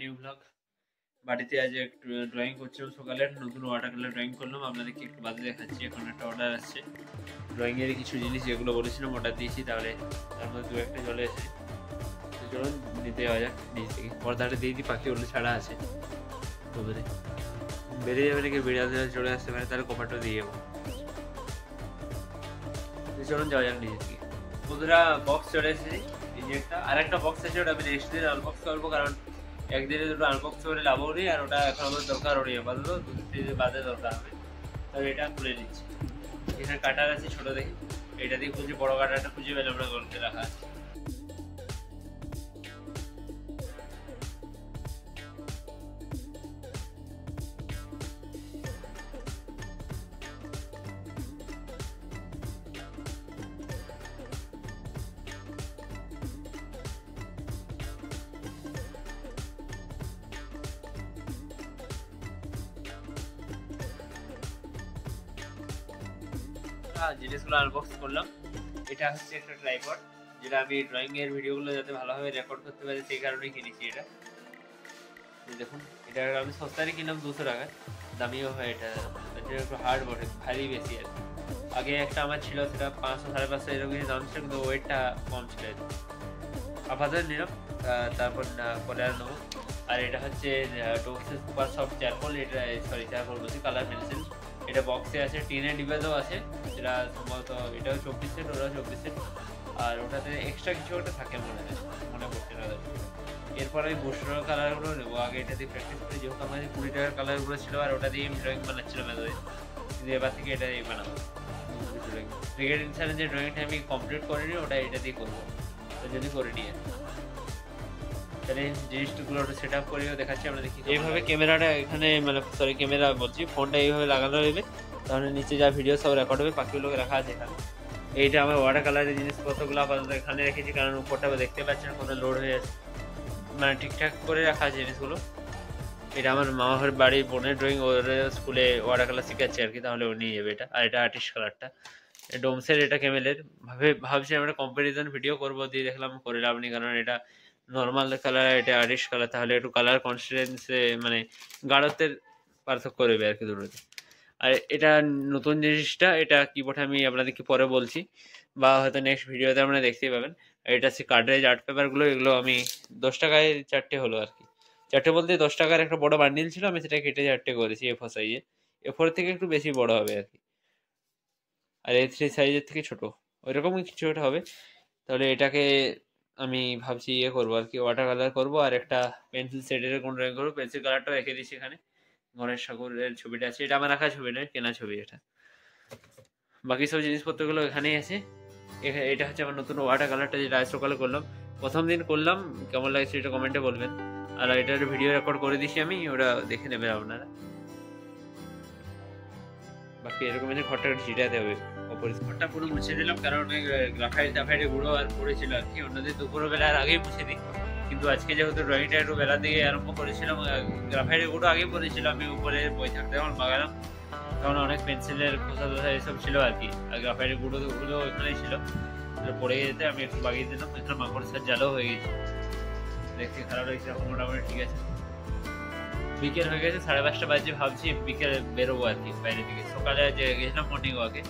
New blog. বাড়িতে আজ একটু ড্রয়িং করছিলাম সকালে, নতুন ওয়াটার কালার ড্রয়িং করলাম, আপনাদেরকে একটু বাদে দেখাচ্ছি। এখন একটা অর্ডার আসছে ড্রয়িংয়ের কিছু জিনিস যেগুলো বলেছিলাম অর্ডার দিয়েছি, তাহলে তার মধ্যে দু একটা চলে এসেছে। চলুন নিতে যাওয়া যাক নিচ থেকে। পর্দাটা দিয়ে দিই, পাখিগুলো ছাড়া আছে তো বেরিয়ে যাবে নাকি বিড়াল চলে আসতে পারে, তাহলে কপারটা দিয়ে যাবো। চলুন যাওয়া যাক নিচে থেকে। বন্ধুরা বক্স চলে এসেছে, এই যে আর একটা বক্স আছে, ওটা আমি নেক্সট দিন আনবক্স করবো, কারণ একদিনে দুটো আনবক্স করে লাভও নেই, আর ওটা এখন আমার দরকারও নেই, আপাতত 2-3 দিন বাদে দরকার হবে। তাহলে এটা খুলে নিচ্ছি। এখানে কাটার আছে ছোটো দেখে, এটা দিয়ে খুঁজে বড় কাটারটা খুঁজে পেলে আমরা গল্পে রাখা আছে। জিনিসগুলো আনবক্স করলাম। এটা হচ্ছে একটা ট্রাইপড, যেটা আমি ড্রয়িং এর ভিডিওগুলো যাতে ভালোভাবে রেকর্ড করতে পারি সেই কারণে কিনেছি এটা। দেখুন, এটা আমি সস্তায় কিনলাম 200 টাকায়, দামিও হয় এটা। এটা একটু হার্ড বটে, ভারী বেশি আর কি। আগে একটা আমার ছিল, সেটা 500-550 এরকম দাম ছিল, কিন্তু ওয়েটটা কম ছিল। আপাতত নিলাম, তারপর পরে আর নেবো। আর এটা হচ্ছে ডোমসের সুপার সফট চারকোল, এটা চারকোল বলছি, কালার পেন্সিল। এটা বক্সে আছে, টিনের ডিব্বাতেও আছে, যেটা সম্ভবত এটাও 24 সেট, ওটাও 24 সেট, আর ওটাতে এক্সট্রা কিছু একটা থাকে মনে পড়ছে না। এরপর আমি বুস্টার কালারগুলো নেবো। আগে এটা দিয়ে প্র্যাকটিস করি, যেহেতু আমার 20 টাকার কালারগুলো ছিল, আর ওটা দিয়ে আমি ড্রয়িং বানাচ্ছিলাম এতদিন, কিন্তু এবার থেকে এটা দিয়ে বানাবো। ক্রিকেট চ্যালেঞ্জে যে ড্রয়িংটা আমি কমপ্লিট করিনি, ওটা এটা দিয়ে করবো, যদি করে নিয়ে তাহলে জিনিসগুলো সেট আপ করেও দেখাচ্ছি। আমরা দেখি এইভাবে ক্যামেরাটা এখানে, মানে সরি ক্যামেরা বলছি, ফোনটা এইভাবে লাগানো রইবে, তাহলে নিচে যা ভিডিও সব রেকর্ড হবে, বাকিগুলোকে রাখা আছে এখানে। এইটা আমার ওয়াটার কালারের জিনিসপত্রগুলো আপাতত এখানে রেখেছি, কারণ উপরটা দেখতে পাচ্ছেন কত লোড হয়ে আছে, মানে ঠিকঠাক করে রাখা আছে জিনিসগুলো। এটা আমার মামার বাড়ির বোনের ড্রয়িং, ওর স্কুলে ওয়াটার কালার শিখাচ্ছে আর কি, তাহলে ও নিয়ে যাবে এটা। আর এটা আর্টিস্ট কালারটা ডোমসের, এটা ক্যামেলের। ভাবছি আমরা কম্পারিজন ভিডিও করবো, দিয়ে দেখলাম করে লাভ নেই, কারণ এটা নর্মাল কালার, এটা আর্টিস্ট কালার, তাহলে একটু কালার কনসিস্টেন্সে মানে গাঢ়ত্বের পার্থক্য করবে আর কি দুটোতে। আর এটা নতুন জিনিসটা, এটা কি বটে আমি আপনাদেরকে পরে বলছি, বা হয়তো নেক্সট ভিডিওতে আপনারা দেখতেই পাবেন। এটা হচ্ছে কার্ডেজ আর্ট পেপারগুলো, এগুলো আমি 10 টাকায় 4টে হলো আর কি। 4টে বলতে 10 টাকার একটা বড় বান্ডিল ছিল, আমি সেটা কেটে 4টে করেছি A4 সাইজে। A4 থেকে একটু বেশি বড় হবে আর কি, আর A3 সাইজের থেকে ছোট, ওইরকমই কিছু একটা হবে। তাহলে এটাকে আমি ভাবছি করবো আর কি, ওয়াটার কালার করবো, আর একটা পেন্সিল সেটের কোন ড্রয়িং করবো। পেন্সিল কালারটা রেখে দিচ্ছি এখানে, গণেশ ঠাকুরের ছবিটা আছে, এটা আমার রাখা ছবি নয়, কেনা ছবি এটা। বাকি সব জিনিসপত্রগুলো এখানেই আছে। এটা হচ্ছে আমার নতুন ওয়াটার কালারটা, যেটা আজ সকালে করলাম, প্রথম দিন করলাম। কেমন লাগছে এটা কমেন্টে বলবেন। আর এটার ভিডিও রেকর্ড করে দিচ্ছি আমি, ওটা দেখে নেবেন আপনারা। বাকি এরকম ঘরটা ছিটাতে হবে, ঘরটা পুরো মুছে দিলাম, কারণ গ্রাফাইটে গুঁড়ো আর পড়েছিল আর কি। অন্যদিন দুপুরবেলার আগেই মুছে দিই, কিন্তু আজকে যেহেতু ড্রয়িংটা একটু বেলা দিয়ে আরম্ভ করেছিলাম, গ্রাফাইটের গুঁড়ো আগেই পড়েছিল। আমি উপরে বই থাকতে যখন বাগালাম, তখন অনেক পেন্সিলের খোসা টোসা এসব ছিল আর কি, আর গ্রাফাইটের গুঁড়ো ওইখানেই ছিল, পড়ে যেতে আমি একটু বাগিয়ে দিলাম। এখানে মাকড়সার জালও হয়ে গেছে, দেখতে খারাপ লাগছে, এখন মোটামুটি ঠিক আছে। বিকেল হয়ে গেছে, 5:30 বাজে, ভাবছি বিকেলে বেরোবো আর কি বাইরের দিকে। সকালে যে গেছিলাম মর্নিং ওয়াকে,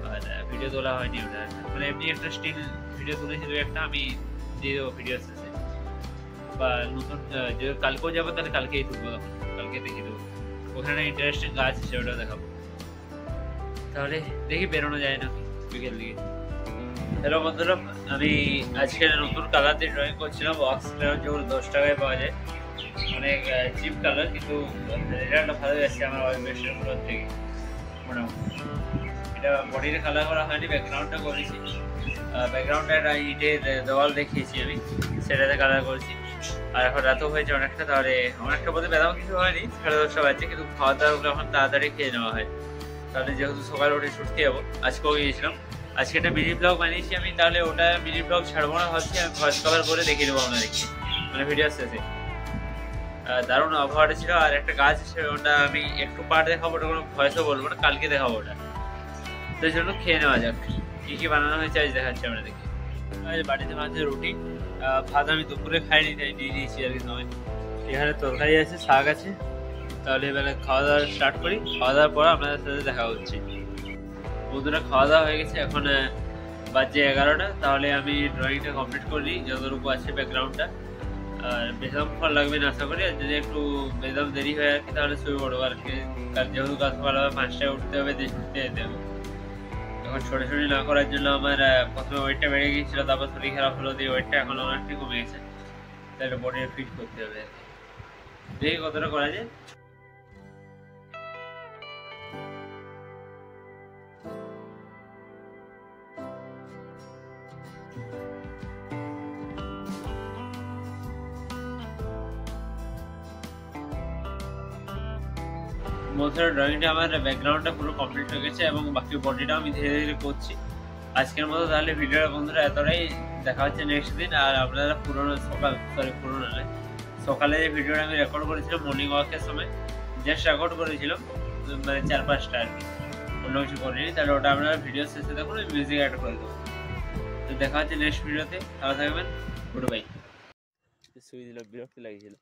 আর ভিডিও তোলা হয়নি ওটা, মানে এমনি একটা স্টিল ভিডিও তুলেছিল একটা, আমি দিয়ে দেবো ভিডিও শেষে, বা নতুন যে কালকেও যাবো, তাহলে কালকেই তুলবো, তখন কালকে দেখিয়ে দেবো। ওখানে ইন্টারেস্টিং গাছ আছে, ওটা দেখাবো। তাহলে দেখি বেরোনো যায় না বিকেল দিকে। হ্যালো বন্ধুরা, আমি আজকে নতুন কালার দিয়ে ড্রয়িং করছিলাম। ওয়াক্স কালার যেগুলো 10 টাকায় পাওয়া যায়, অনেক চিপ কালার, কিন্তু রেজাল্টটা ভালো যাচ্ছে আমার ওয়েবসাইটগুলোর থেকে মোটামুটি। এটা বডির কালার করা হয়নি, ব্যাকগ্রাউন্ডটা করেছি। ব্যাকগ্রাউন্ডটা একটা ইটের দেওয়াল দেখিয়েছি আমি, সেটাতে কালার করেছি। আর এখন রাতও হয়েছে অনেকটা, তাহলে অনেকটা বলতে বেদাও কিছু হয়নি, 10:30 বাজছে, কিন্তু খাওয়া দাওয়াগুলো এখন তাড়াতাড়ি খেয়ে নেওয়া হয়। তাহলে যেহেতু সকালে উঠে ছুটতে যাবো, আজকেও গিয়েছিলাম। আজকে একটা মিনি ব্লগ বানিয়েছি আমি, তাহলে ওটা মিনি ব্লগ ছাড়বো না ভাবছি, আমি ভয়েস কভার করে দেখিয়ে দেবো আপনাদেরকে, মানে ভিডিও শেষে। দারুণ আবহাওয়াটা ছিল, আর একটা গাছ আছে, ওটা আমি একটু পার্ট দেখাবো, ওটা কোনো ভয়েসও বলবো না, কালকে দেখাবো ওটা। তো চলো খেয়ে নেওয়া যাক, কি কি বানানো হয়েছে আজ দেখাচ্ছি আপনাদেরকে। বাড়িতে মাঝে রুটি, ভাত আমি দুপুরে খাইনি, তাই নিয়ে নিয়েছি আর কি সময়। এখানে তরকারি আছে, শাক আছে। তাহলে এবারে খাওয়া দাওয়া স্টার্ট করি। খাওয়া দাওয়ার পর আপনাদের সাথে দেখা হচ্ছে। বন্ধুরা খাওয়া দাওয়া হয়ে গেছে, এখন বাজে 11টা। তাহলে আমি ড্রয়িংটা কমপ্লিট করি যতটুকু আছে ব্যাকগ্রাউন্ডটা। আর বেশিক্ষণ লাগবে না আশা করি। আর যদি একটু বেদম দেরি হয় আর কি তাহলে শুয়ে পড়বো আর কি। কারণ যেহেতু গাছ ভালো হবে 5টায় উঠতে হবে, দিয়ে ছুটতে যেতে হবে। এখন ছোটাছুটি না করার জন্য আমার প্রথমে ওয়েটটা বেড়ে গিয়েছিল, তারপর শরীর খারাপ হলো, দিয়ে ওয়েটটা এখন অনেকটাই কমে গেছে। তাহলে বডি ফিট করতে হবে আর কি। দেখি কতটা করা যায়। বন্ধুরা ড্রয়িংটা আমার ব্যাকগ্রাউন্ডটা পুরো কমপ্লিট হয়ে গেছে এবং বাকি বডিটা আমি ধীরে ধীরে করছি। আজকের মতো তাহলে ভিডিওটা বন্ধুরা এতটাই। দেখা হচ্ছে নেক্সট দিন। আর আপনারা সকালে যে ভিডিওটা আমি রেকর্ড করেছিলাম মর্নিং ওয়াকের সময়, জাস্ট রেকর্ড করেছিলাম মানে 4-5টা আর কি, অন্য কিছু করিনি। তাহলে ওটা আপনারা ভিডিও শেষে দেখুন, মিউজিক অ্যাড করে দেবো। তো দেখা হচ্ছে নেক্সট ভিডিওতে। ভালো থাকবেন, গুড বাই। শুয়ে দিল, বিরক্তি লাগিয়েছিল।